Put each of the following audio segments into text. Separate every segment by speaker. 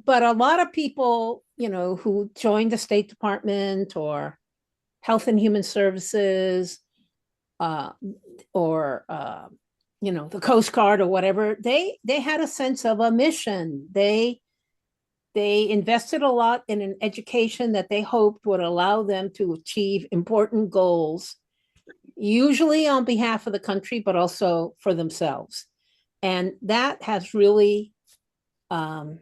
Speaker 1: But a lot of people, who joined the State Department or Health and Human Services, uh, or the Coast Guard or whatever, they had a sense of a mission. They invested a lot in an education that they hoped would allow them to achieve important goals, usually on behalf of the country, but also for themselves. And that has really um,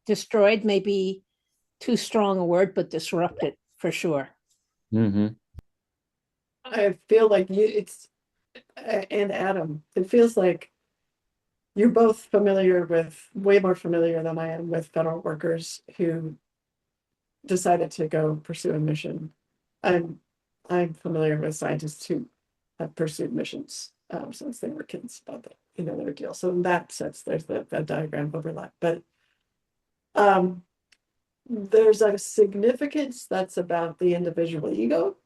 Speaker 1: destroyed, maybe too strong a word, but disrupted for sure.
Speaker 2: Hmm.
Speaker 3: I feel like and Adam, it feels like you're both familiar with, way more familiar than I am with federal workers who decided to go pursue a mission. I'm I'm familiar with scientists who have pursued missions since they were kids about that, their deal. So in that sense, there's the diagram overlap. But um, there's a significance that's about the individual ego,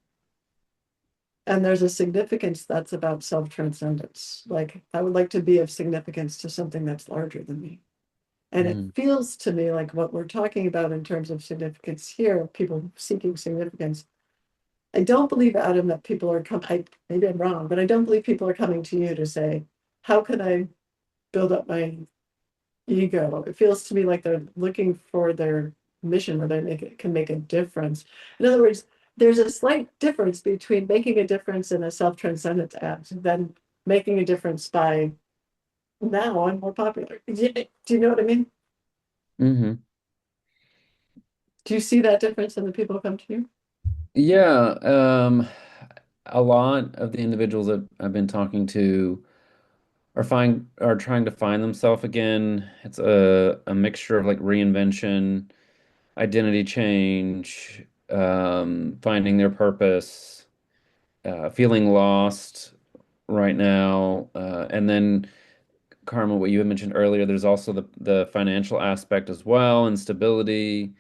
Speaker 3: and there's a significance that's about self-transcendence. Like, I would like to be of significance to something that's larger than me. And it
Speaker 2: Mm.
Speaker 3: feels to me like what we're talking about in terms of significance here, people seeking significance. I don't believe, Adam, that people are coming, maybe I'm wrong, but I don't believe people are coming to you to say, how can I build up my ego? It feels to me like they're looking for their mission where can make a difference. In other words, there's a slight difference between making a difference in a self-transcendent act than making a difference by now I'm more popular. Do you know what I mean?
Speaker 2: Hmm.
Speaker 3: Do you see that difference in the people who come to you?
Speaker 2: Yeah, a lot of the individuals that I've been talking to are trying to find themselves again. It's a mixture of like reinvention, identity change, finding their purpose, feeling lost right now, and then Karma, what you had mentioned earlier, there's also the financial aspect as well and stability.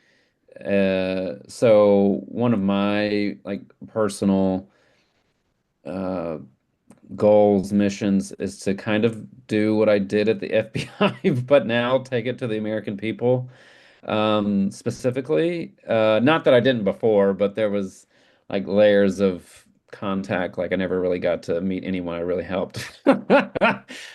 Speaker 2: So one of my like personal uh, goals, missions is to kind of do what I did at the FBI, but now take it to the American people, specifically. Not that I didn't before, but there was like layers of contact. Like I never really got to meet anyone I really helped.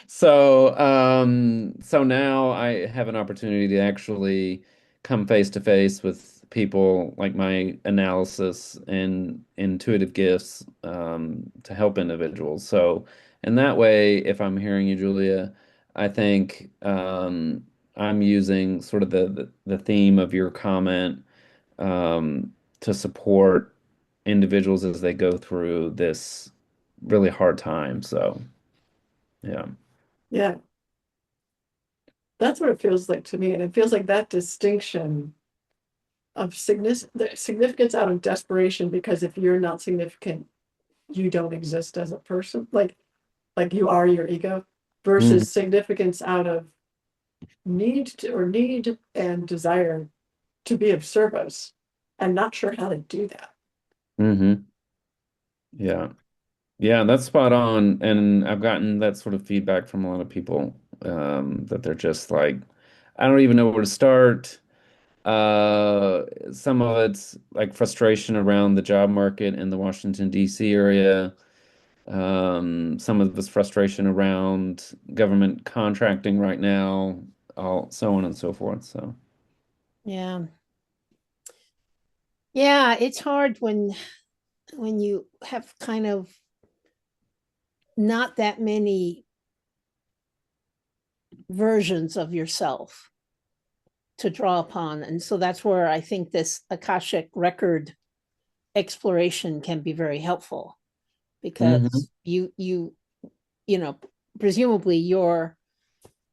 Speaker 2: So now I have an opportunity to actually come face to face with people like my analysis and intuitive gifts, to help individuals. So in that way, if I'm hearing you, Julia, I think I'm using sort of the theme of your comment, to support individuals as they go through this really hard time. So, yeah.
Speaker 3: Yeah, that's what it feels like to me. And it feels like that distinction of significance out of desperation, because if you're not significant, you don't exist as a person. Like you are your ego,
Speaker 2: Hmm.
Speaker 3: versus significance out of need and desire to be of service and not sure how to do that.
Speaker 2: Hmm. Yeah. Yeah, that's spot on. And I've gotten that sort of feedback from a lot of people, that they're just like, I don't even know where to start. Some of it's like frustration around the job market in the Washington, D.C. area. Some of it's frustration around government contracting right now, all so on and so forth. So,
Speaker 1: Yeah. Yeah, it's hard when you have kind of not that many versions of yourself to draw upon. And so that's where I think this Akashic record exploration can be very helpful,
Speaker 2: hmm.
Speaker 1: because you know, presumably your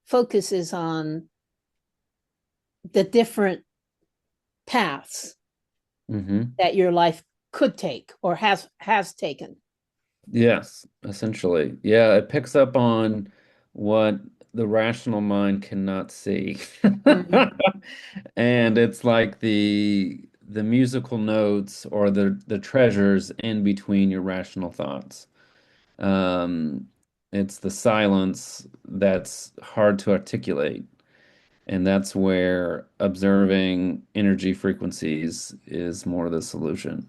Speaker 1: focus is on the different paths
Speaker 2: Hmm.
Speaker 1: that your life could take or has taken.
Speaker 2: Yes, essentially. Yeah, it picks up on what the rational mind cannot see.
Speaker 1: Mhm.
Speaker 2: And it's like the musical notes or the treasures in between your rational thoughts. Um, it's the silence that's hard to articulate. And that's where observing energy frequencies is more the solution.